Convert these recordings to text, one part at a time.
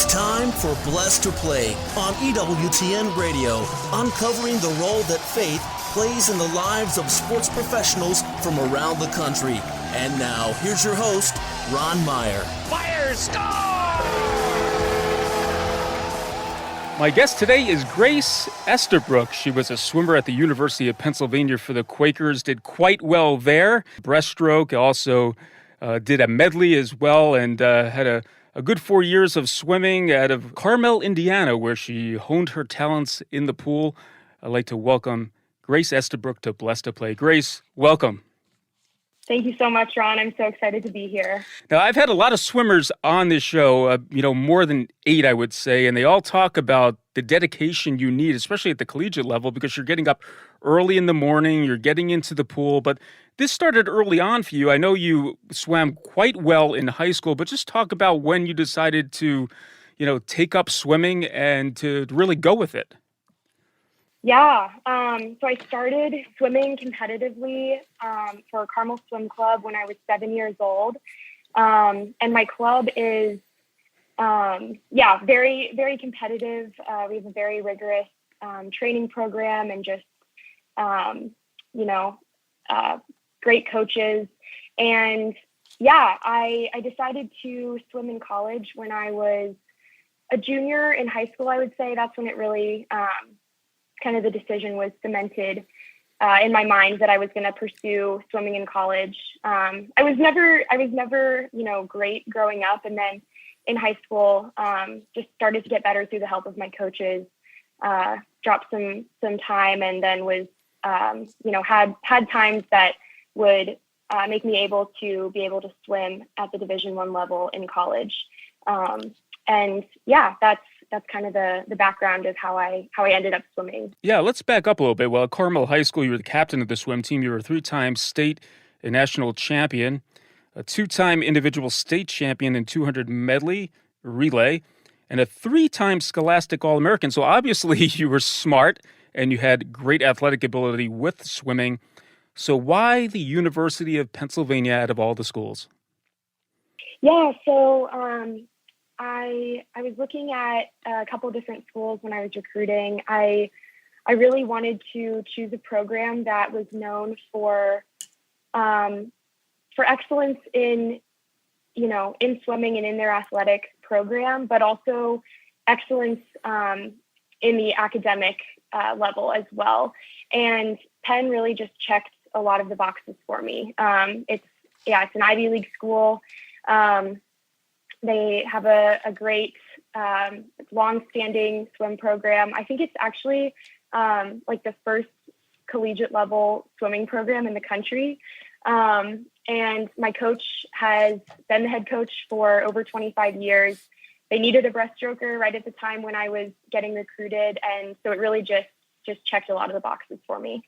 It's time for Blessed to Play on EWTN Radio, uncovering the role that faith plays in the lives of sports professionals from around the country. And now, here's your host, Ron Meyer. Fire, score! My guest today is Grace Estabrook. She was a swimmer at the University of Pennsylvania for the Quakers, did quite well there. Breaststroke, also did a medley as well, and had a good 4 years of swimming out of Carmel, Indiana, where she honed her talents in the pool. I'd like to welcome Grace Estabrook to Blessed to Play. Grace, welcome. Thank you so much, Ron. I'm so excited to be here. Now, I've had a lot of swimmers on this show, more than 8, I would say, and they all talk about the dedication you need, especially at the collegiate level, because you're getting up early in the morning, you're getting into the pool. But this started early on for you. I know you swam quite well in high school, but just talk about when you decided to, take up swimming and to really go with it. Yeah. So I started swimming competitively for Carmel Swim Club when I was 7 years old. And my club is, very, very competitive. We have a very rigorous training program and just, great coaches. And I decided to swim in college when I was a junior in high school, I would say. That's when it really, kind of the decision was cemented in my mind that I was going to pursue swimming in college. I was never, great growing up. And then in high school, just started to get better through the help of my coaches, dropped some time, and then was, had times that would make me able to swim at the Division I level in college. That's kind of the background of how I ended up swimming. Yeah, let's back up a little bit. Well, at Carmel High School, you were the captain of the swim team. You were a 3-time state and national champion, a 2-time individual state champion in 200 medley relay, and a 3-time Scholastic All-American. So obviously you were smart and you had great athletic ability with swimming. So why the University of Pennsylvania out of all the schools? Yeah, so I was looking at a couple of different schools when I was recruiting. I really wanted to choose a program that was known for excellence in swimming and in their athletic program, but also excellence in the academic level as well. And Penn really just checked a lot of the boxes for me. It's an Ivy League school. They have a great, long-standing swim program. I think it's actually the first collegiate level swimming program in the country. And my coach has been the head coach for over 25 years. They needed a breaststroker right at the time when I was getting recruited. And so it really just checked a lot of the boxes for me.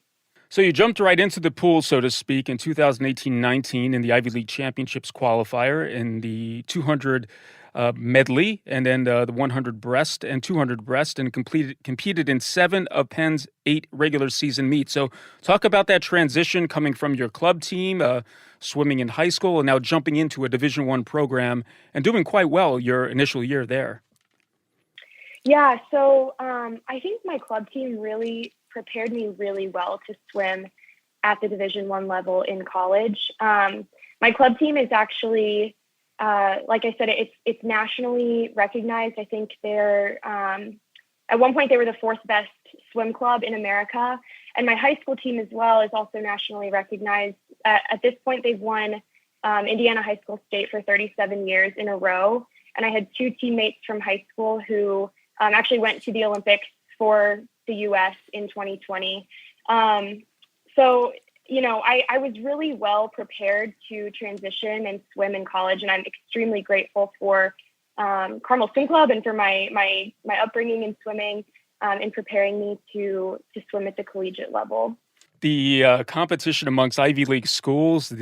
So you jumped right into the pool, so to speak, in 2018-19 in the Ivy League Championships qualifier in the 200 medley, and then the 100 breast and 200 breast, and competed in 7 of Penn's 8 regular season meets. So talk about that transition coming from your club team, swimming in high school, and now jumping into a Division I program and doing quite well your initial year there. Yeah, so I think my club team really prepared me really well to swim at the Division I level in college. My club team is actually, like I said, it's nationally recognized. I think they're, at one point they were the 4th best swim club in America. And my high school team as well is also nationally recognized. At this point, they've won Indiana High School State for 37 years in a row. And I had 2 teammates from high school who actually went to the Olympics for the U.S. in 2020. I was really well prepared to transition and swim in college, and I'm extremely grateful for Carmel Swim Club and for my upbringing in swimming in preparing me to swim at the collegiate level. The competition amongst Ivy League schools,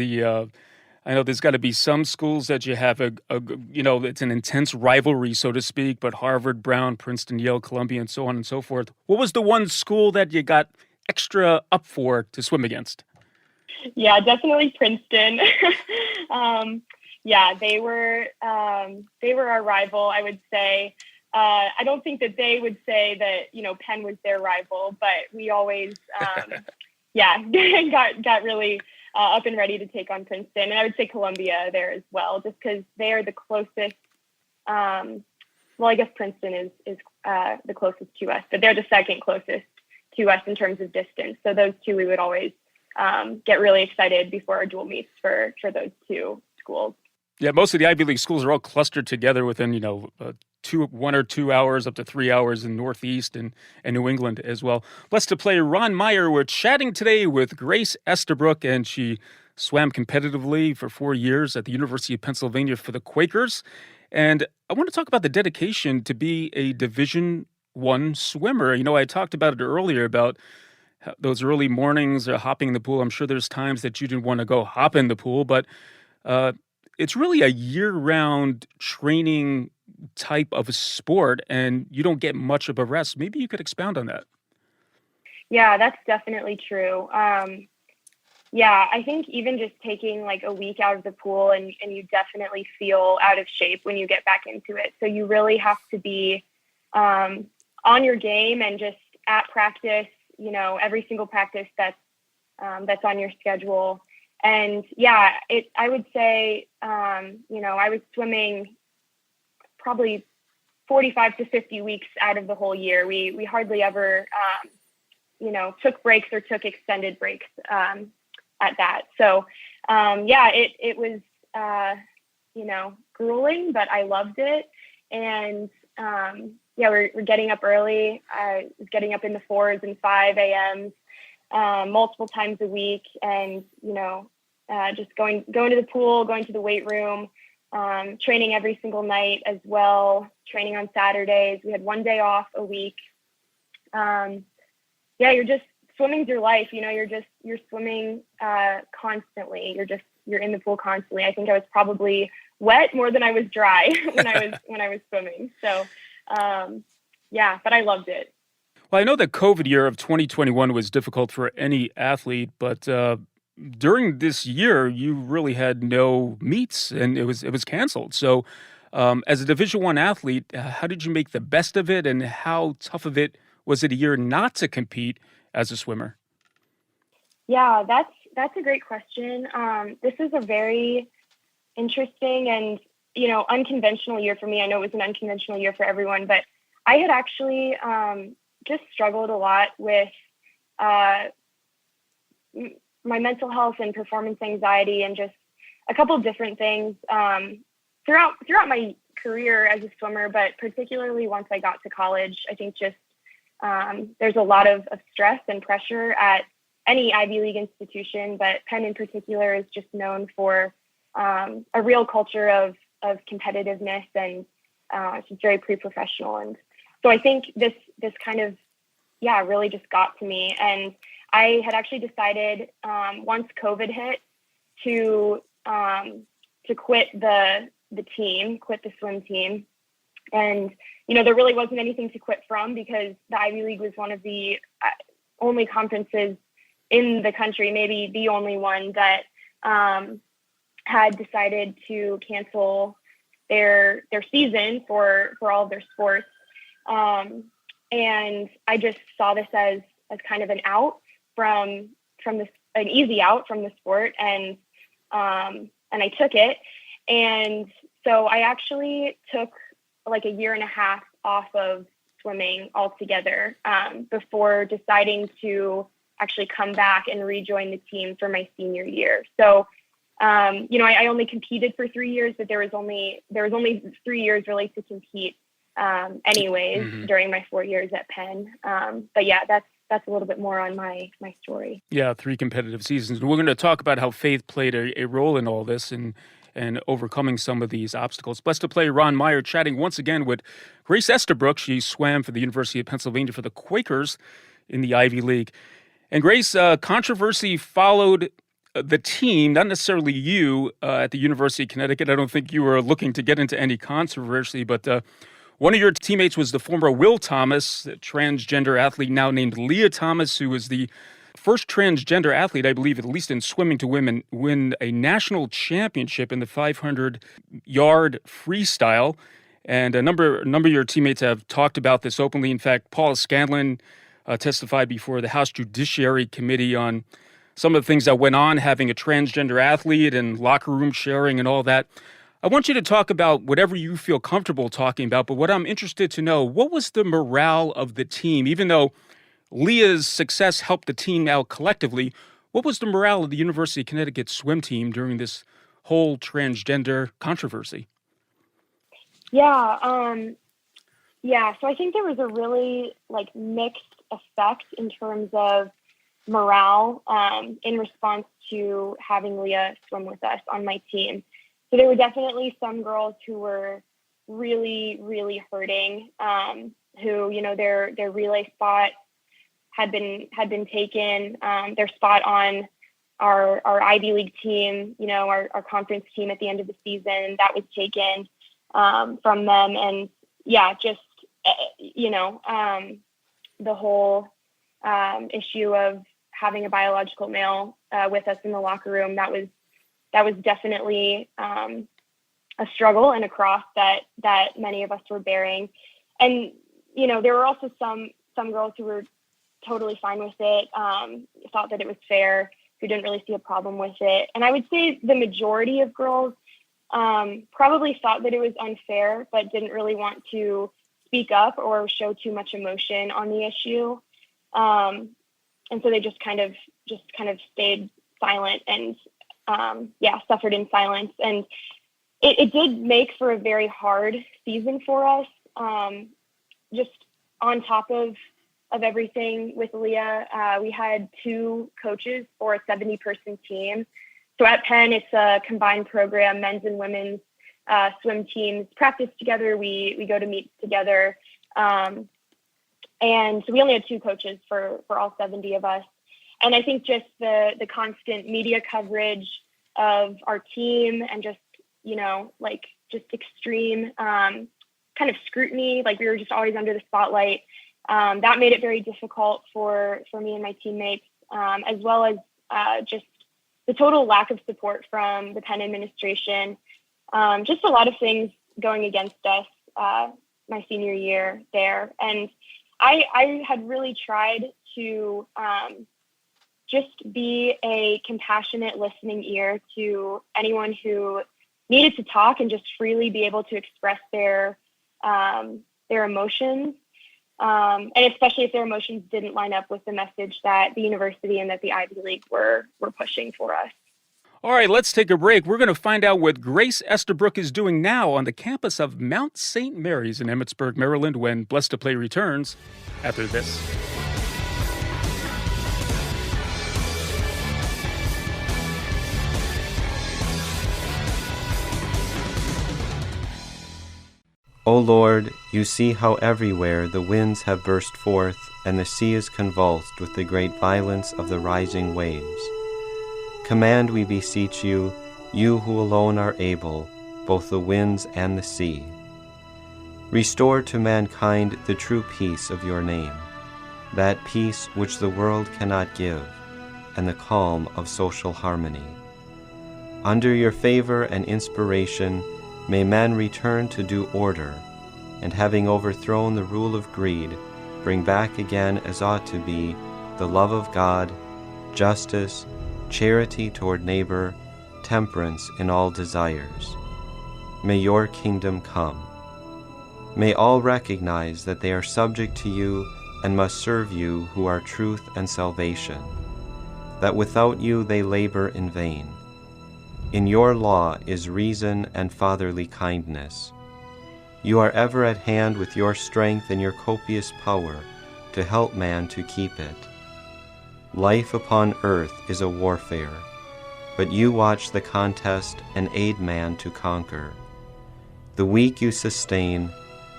I know there's got to be some schools that you have it's an intense rivalry, so to speak, but Harvard, Brown, Princeton, Yale, Columbia, and so on and so forth. What was the one school that you got extra up for to swim against? Yeah, definitely Princeton. Yeah, they were our rival, I would say. I don't think that they would say that, Penn was their rival, but we always, got really up and ready to take on Princeton. And I would say Columbia there as well, just because they are the closest. I guess Princeton is the closest to us, but they're the second closest to us in terms of distance. So those two, we would always get really excited before our dual meets for those two schools. Yeah, most of the Ivy League schools are all clustered together within, 1 or 2 hours up to 3 hours in Northeast and New England as well. Blessed to play Ron Meyer. We're chatting today with Grace Estabrook, and she swam competitively for 4 years at the University of Pennsylvania for the Quakers. And I want to talk about the dedication to be a Division I swimmer. I talked about it earlier about those early mornings hopping in the pool. I'm sure there's times that you didn't want to go hop in the pool, but it's really a year-round training type of a sport, and you don't get much of a rest. Maybe you could expound on that. Yeah, that's definitely true. I think even just taking like a week out of the pool and you definitely feel out of shape when you get back into it. So you really have to be on your game and just at practice, every single practice that's on your schedule. And I would say, I was swimming probably 45 to 50 weeks out of the whole year. We hardly ever, took breaks or took extended breaks at that. So, it was, grueling, but I loved it. And, we're getting up early. I was getting up in the 4s and 5 a.m. Multiple times a week, and just going to the pool, going to the weight room, training every single night as well, training on Saturdays. We had one day off a week. You're just swimming's your life. You're swimming constantly. You're in the pool constantly. I think I was probably wet more than I was dry when I was swimming. So but I loved it. Well, I know the COVID year of 2021 was difficult for any athlete, but during this year, you really had no meets, and it was canceled. So, as a Division I athlete, how did you make the best of it, and how tough of it was it a year not to compete as a swimmer? Yeah, that's a great question. This is a very interesting and unconventional year for me. I know it was an unconventional year for everyone, but I had actually just struggled a lot with my mental health and performance anxiety, and just a couple of different things throughout my career as a swimmer, but particularly once I got to college. I think just there's a lot of stress and pressure at any Ivy League institution, but Penn in particular is just known for a real culture of competitiveness, and it's just very pre-professional. And so I think this kind of really just got to me. And I had actually decided once COVID hit to quit the team, quit the swim team. And, there really wasn't anything to quit from, because the Ivy League was one of the only conferences in the country, maybe the only one, that had decided to cancel their season for all of their sports. And I just saw this as kind of an out from this, an easy out from the sport. And I took it. And so I actually took like a year and a half off of swimming altogether before deciding to actually come back and rejoin the team for my senior year. So, I only competed for 3 years, but there was only 3 years really to compete anyways during my 4 years at Penn. But yeah, that's a little bit more on my story. Yeah, 3 competitive seasons. And we're going to talk about how faith played a role in all this and overcoming some of these obstacles. Blessed to play Ron Meyer, chatting once again with Grace Estabrook. She swam for the University of Pennsylvania for the Quakers in the Ivy League. And Grace, controversy followed the team, not necessarily you, at the University of Connecticut. I don't think you were looking to get into any controversy, but one of your teammates was the former Will Thomas, a transgender athlete now named Leah Thomas, who was the first transgender athlete, I believe, at least in swimming, to win a national championship in the 500-yard freestyle. And a number of your teammates have talked about this openly. In fact, Paula Scanlon testified before the House Judiciary Committee on some of the things that went on, having a transgender athlete and locker room sharing and all that. I want you to talk about whatever you feel comfortable talking about, but what I'm interested to know, what was the morale of the team? Even though Leah's success helped the team out collectively, what was the morale of the University of Connecticut swim team during this whole transgender controversy? Yeah, so I think there was a really mixed effect in terms of morale in response to having Leah swim with us on my team. So there were definitely some girls who were really, really hurting, who, their relay spot had been taken, their spot on our Ivy League team, our conference team at the end of the season, that was taken from them. And just, the whole issue of having a biological male with us in the locker room, that was definitely a struggle and a cross that many of us were bearing. And, there were also some girls who were totally fine with it, thought that it was fair, who didn't really see a problem with it. And I would say the majority of girls probably thought that it was unfair, but didn't really want to speak up or show too much emotion on the issue. And so they just kind of stayed silent and suffered in silence. And it did make for a very hard season for us. Just on top of everything with Leah, we had 2 coaches for a 70-person team. So at Penn, it's a combined program, men's and women's swim teams practice together. We go to meet together. And so we only had 2 coaches for all 70 of us. And I think just the constant media coverage of our team and just, just extreme kind of scrutiny, we were just always under the spotlight. That made it very difficult for me and my teammates, as well as just the total lack of support from the Penn administration. Just a lot of things going against us my senior year there. And I had really tried to just be a compassionate listening ear to anyone who needed to talk and just freely be able to express their emotions. And especially if their emotions didn't line up with the message that the university and that the Ivy League were pushing for us. All right, let's take a break. We're going to find out what Grace Estabrook is doing now on the campus of Mount St. Mary's in Emmitsburg, Maryland, when Blessed to Play returns after this. O Lord, you see how everywhere the winds have burst forth, and the sea is convulsed with the great violence of the rising waves. Command, we beseech you, you who alone are able, both the winds and the sea. Restore to mankind the true peace of your name, that peace which the world cannot give, and the calm of social harmony. Under your favor and inspiration, may man return to due order, and having overthrown the rule of greed, bring back again as ought to be the love of God, justice, charity toward neighbor, temperance in all desires. May your kingdom come. May all recognize that they are subject to you and must serve you who are truth and salvation, that without you they labor in vain. In your law is reason and fatherly kindness. You are ever at hand with your strength and your copious power to help man to keep it. Life upon earth is a warfare, but you watch the contest and aid man to conquer. The weak you sustain,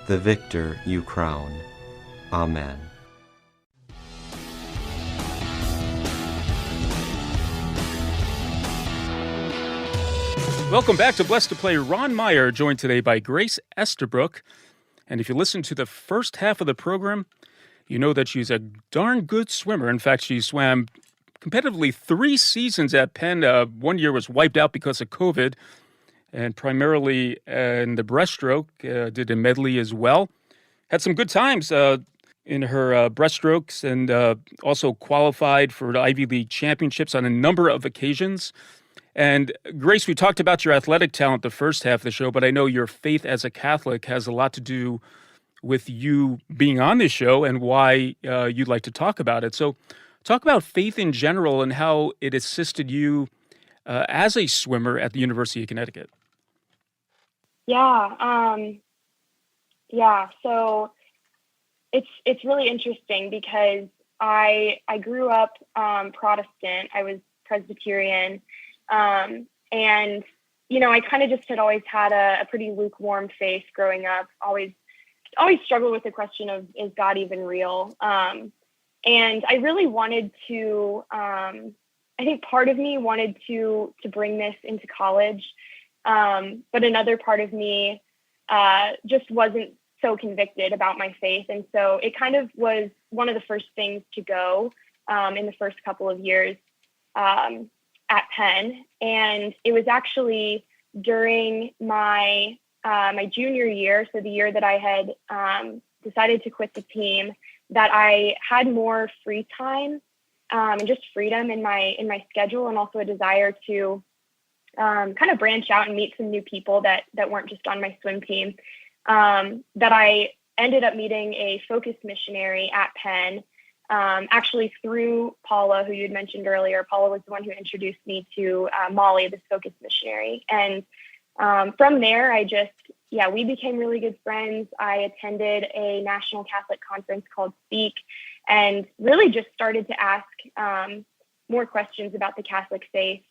the victor you crown. Amen. Welcome back to Blessed to Play. Ron Meyer, joined today by Grace Estabrook. And if you listen to the first half of the program, you know that she's a darn good swimmer. In fact, she swam competitively 3 seasons at Penn. 1 year was wiped out because of COVID, and primarily in the breaststroke, did a medley as well. Had some good times in her breaststrokes, and also qualified for the Ivy League championships on a number of occasions. And Grace, we talked about your athletic talent the first half of the show, but I know your faith as a Catholic has a lot to do with you being on this show and why you'd like to talk about it. So talk about faith in general and how it assisted you as a swimmer at the University of Connecticut. Yeah. So it's really interesting because I grew up Protestant. I was Presbyterian, and I kind of just had always had a pretty lukewarm faith growing up. Always struggled with the question of, is God even real? And I really wanted to. I think part of me wanted to bring this into college, but another part of me just wasn't so convicted about my faith. And so it kind of was one of the first things to go in the first couple of years at Penn. And it was actually during my junior year, so the year that I had decided to quit the team, that I had more free time and just freedom in my schedule, and also a desire to kind of branch out and meet some new people that weren't just on my swim team, that I ended up meeting a focus missionary at Penn, actually through Paula, who you had mentioned earlier. Paula was the one who introduced me to Molly, this focus missionary. And from there, we became really good friends. I attended a national Catholic conference called Speak, and really just started to ask more questions about the Catholic faith.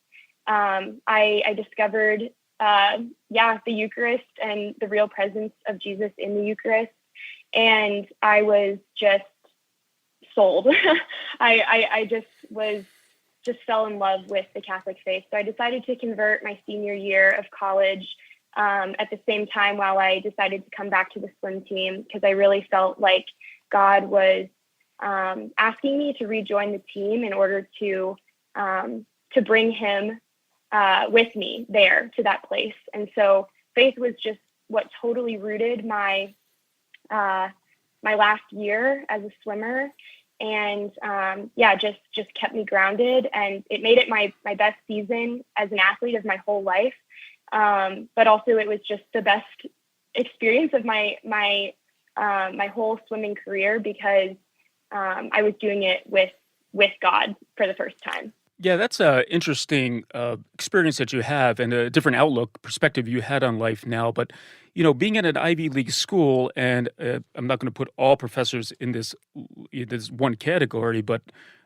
I discovered, the Eucharist and the real presence of Jesus in the Eucharist, and I was just sold. I just fell in love with the Catholic faith. So I decided to convert my senior year of college at the same time, while I decided to come back to the swim team, because I really felt like God was asking me to rejoin the team in order to bring him with me there to that place. And so faith was just what totally rooted my last year as a swimmer, and just kept me grounded, and it made it my best season as an athlete of my whole life. But also it was just the best experience of my whole swimming career, because I was doing it with God for the first time. Yeah, that's an interesting experience that you have, and a different outlook, perspective you had on life now. But, being at an Ivy League school, and I'm not going to put all professors in this one category, but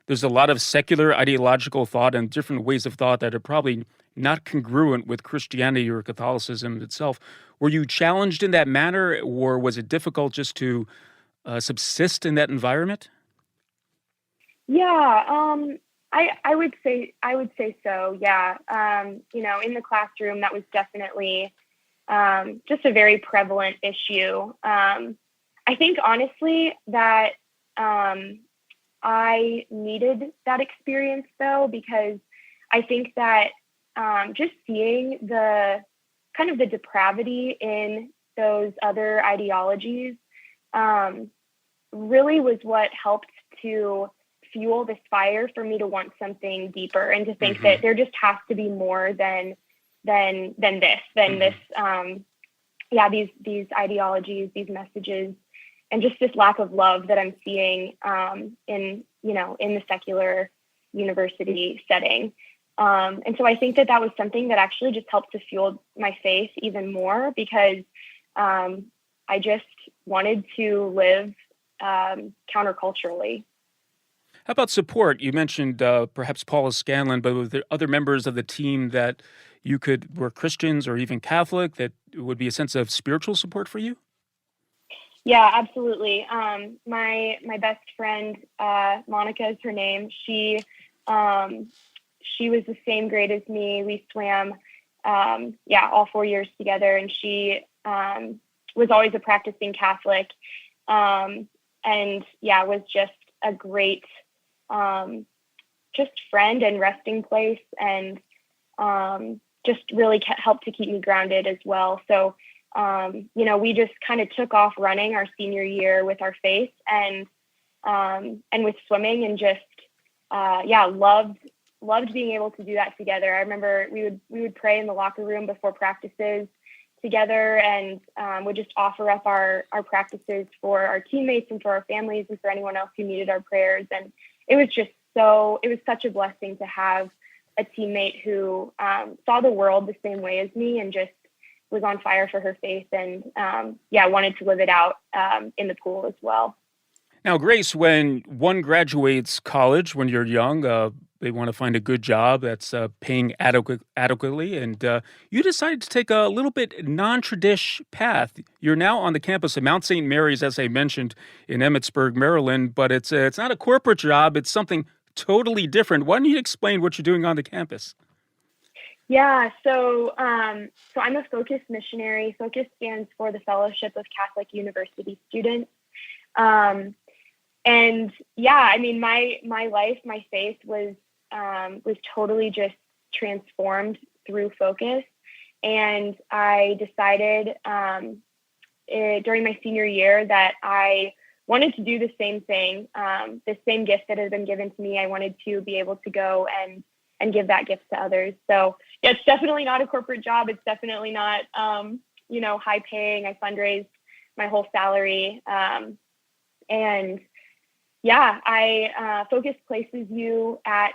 there's a lot of secular ideological thought and different ways of thought that are probably not congruent with Christianity or Catholicism itself. Were you challenged in that manner, or was it difficult just to subsist in that environment? Yeah, I would say so. Yeah. In the classroom, that was definitely just a very prevalent issue. I think honestly that I needed that experience though, because I think that just seeing the kind of the depravity in those other ideologies really was what helped to fuel this fire for me to want something deeper, and to think that there just has to be more than this. These ideologies, these messages, and just this lack of love that I'm seeing in the secular university setting. And so I think that was something that actually just helped to fuel my faith even more, because I just wanted to live counterculturally. How about support? You mentioned perhaps Paula Scanlon, but were there other members of the team that were Christians or even Catholic, that would be a sense of spiritual support for you? Yeah, absolutely. My best friend, Monica is her name. She was the same grade as me. We swam, all 4 years together, and she was always a practicing Catholic. and yeah, was just a great just friend and resting place, and just really helped to keep me grounded as well. So, we just kind of took off running our senior year with our faith and with swimming, and just, loved being able to do that together. I remember we would pray in the locker room before practices together, and would just offer up our practices for our teammates and for our families and for anyone else who needed our prayers. And it was such a blessing to have a teammate who saw the world the same way as me and just was on fire for her faith, and wanted to live it out in the pool as well. Now, Grace, when one graduates college, when you're young, they want to find a good job that's paying adequately, and you decided to take a little bit non-tradish path. You're now on the campus of Mount St. Mary's, as I mentioned, in Emmitsburg, Maryland, but it's not a corporate job. It's something totally different. Why don't you explain what you're doing on the campus? Yeah, so I'm a Focus missionary. Focus stands for the Fellowship of Catholic University Students. And yeah, I mean, my life, my faith was totally just transformed through Focus. And I decided during my senior year that I wanted to do the same thing, the same gift that had been given to me. I wanted to be able to go and give that gift to others. So yeah, it's definitely not a corporate job. It's definitely not, high paying. I fundraised my whole salary. And yeah, Focus places you at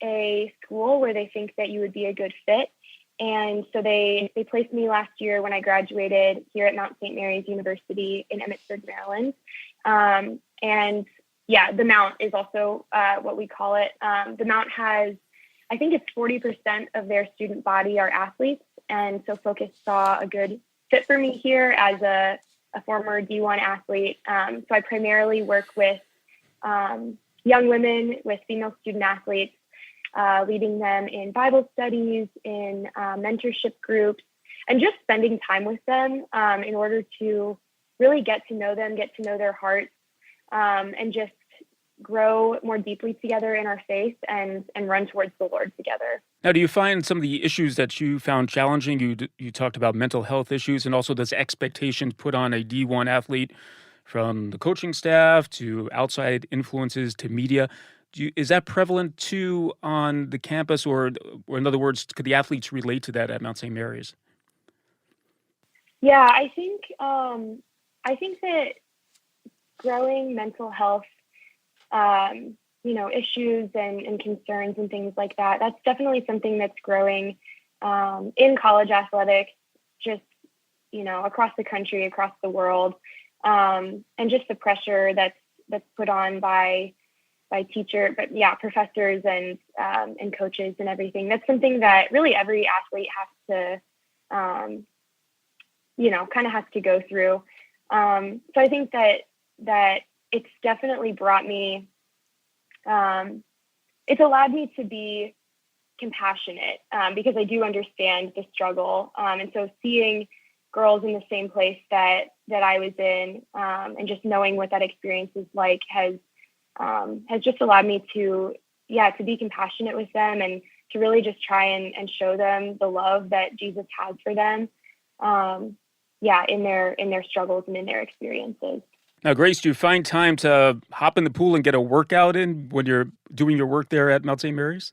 a school where they think that you would be a good fit. And so they placed me last year when I graduated here at Mount St. Mary's University in Emmitsburg, Maryland. And yeah, the Mount is also what we call it. The Mount has, I think it's 40% of their student body are athletes. And so Focus saw a good fit for me here as a former D1 athlete. So I primarily work with young women, with female student athletes, leading them in Bible studies, in mentorship groups, and just spending time with them in order to really get to know them, get to know their hearts, and just grow more deeply together in our faith and run towards the Lord together. Now, do you find some of the issues that you found challenging? You talked about mental health issues, and also those expectations put on a D1 athlete from the coaching staff to outside influences to media. Is that prevalent too on the campus, or in other words, could the athletes relate to that at Mount St. Mary's? Yeah, I think that growing mental health, issues and concerns and things like that, that's definitely something that's growing in college athletics, just, across the country, across the world, and just the pressure that's put on by professors and coaches and everything. That's something that really every athlete has to, kind of has to go through. So I think that it's definitely brought me, it's allowed me to be compassionate because I do understand the struggle. And so seeing girls in the same place that I was in, and just knowing what that experience is like has just allowed me to be compassionate with them and to really just try and show them the love that Jesus has for them. In their struggles and in their experiences. Now, Grace, do you find time to hop in the pool and get a workout in when you're doing your work there at Mount St. Mary's?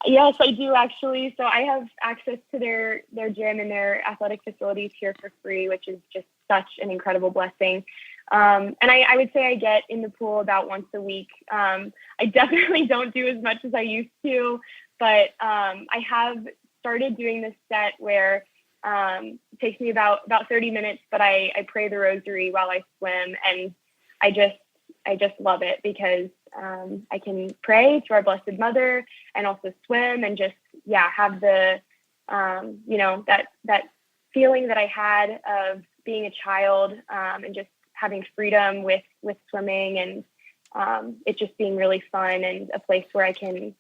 Yes, I do actually. So I have access to their gym and their athletic facilities here for free, which is just such an incredible blessing. And I would say I get in the pool about once a week. I definitely don't do as much as I used to, but I have started doing this set where it takes me about 30 minutes, but I pray the rosary while I swim, and I just love it because I can pray to our Blessed Mother and also swim and just have the that feeling that I had of being a child, and just having freedom with swimming, and it just being really fun and a place where I can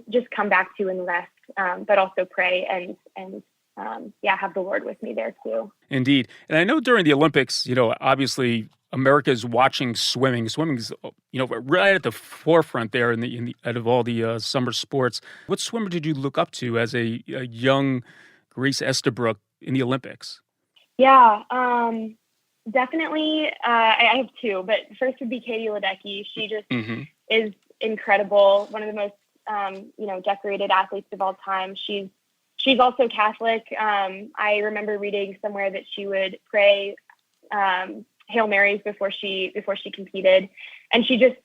just come back to and rest, but also pray and have the Lord with me there too. Indeed. And I know during the Olympics, obviously America's watching swimming. Swimming's, right at the forefront there out of all the summer sports. What swimmer did you look up to as a young Grace Estabrook in the Olympics? Yeah, definitely. I have two, but first would be Katie Ledecky. She just is incredible. One of the most, decorated athletes of all time. She's also Catholic. I remember reading somewhere that she would pray Hail Marys before she competed, and she just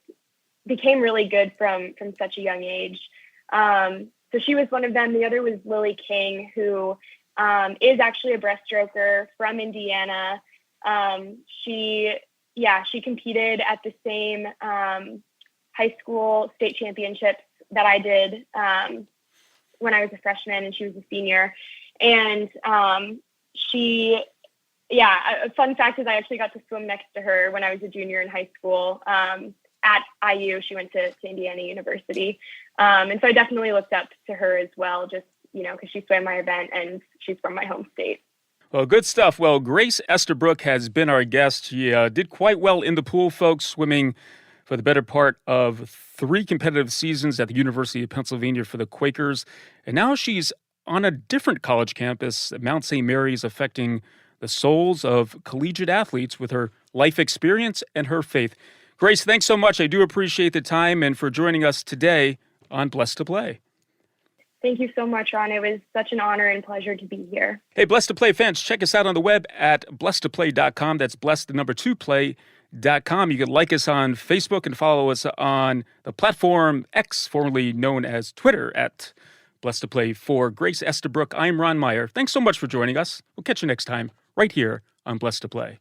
became really good from such a young age. So she was one of them. The other was Lily King, who is actually a breaststroker from Indiana. She competed at the same high school state championships that I did when I was a freshman and she was a senior. And a fun fact is I actually got to swim next to her when I was a junior in high school at IU. She went to Indiana University. And so I definitely looked up to her as well, just, because she swam my event and she's from my home state. Well, good stuff. Well, Grace Estabrook has been our guest. She did quite well in the pool, folks, swimming for the better part of 3 competitive seasons at the University of Pennsylvania for the Quakers. And now she's on a different college campus at Mount St. Mary's, affecting the souls of collegiate athletes with her life experience and her faith. Grace, thanks so much. I do appreciate the time and for joining us today on Blessed to Play. Thank you so much, Ron. It was such an honor and pleasure to be here. Hey, Blessed to Play fans, check us out on the web at blessedtoplay.com. That's blessed, 2 play.com. You can like us on Facebook and follow us on the platform X, formerly known as Twitter, at Blessed to Play. For Grace Estabrook, I'm Ron Meyer. Thanks so much for joining us. We'll catch you next time, right here on Blessed to Play.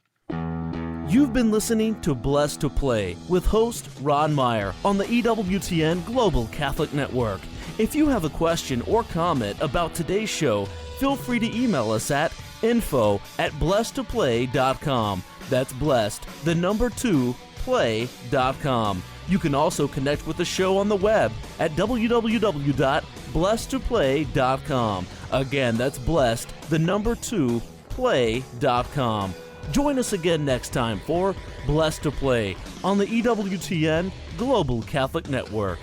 You've been listening to Blessed to Play with host Ron Meyer on the EWTN Global Catholic Network. If you have a question or comment about today's show, feel free to email us at info@blessedtoplay.com. That's blessed, 2 play.com. You can also connect with the show on the web at www.blessedtoplay.com. Again, that's blessed, 2 play.com. Join us again next time for Blessed to Play on the EWTN Global Catholic Network.